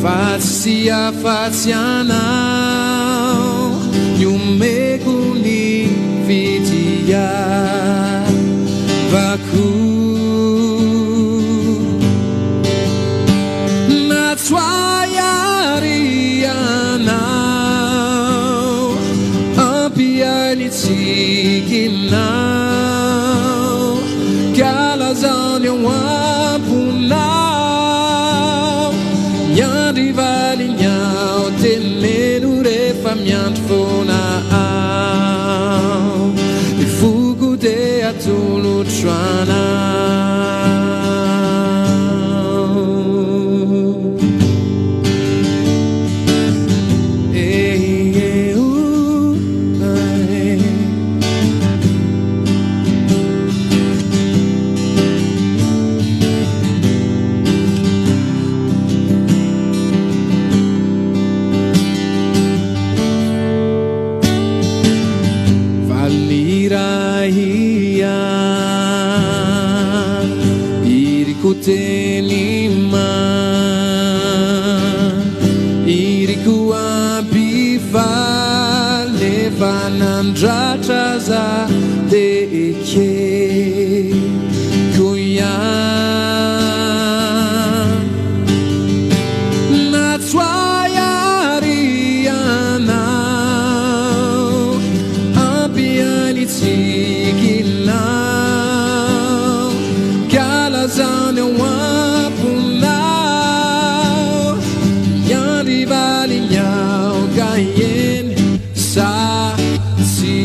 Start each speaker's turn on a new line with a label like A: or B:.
A: Fazia fazianau Nyumekuni vidia Vaku Natswayarianau Apianitiginau Kalazan yung wapunau Nyadi valinhau Temenu de famiant fonau E fugu de atulu Tenima iriku abiva levanandratraza deke kuya natswayarianau abianitiginau kalazan Sa si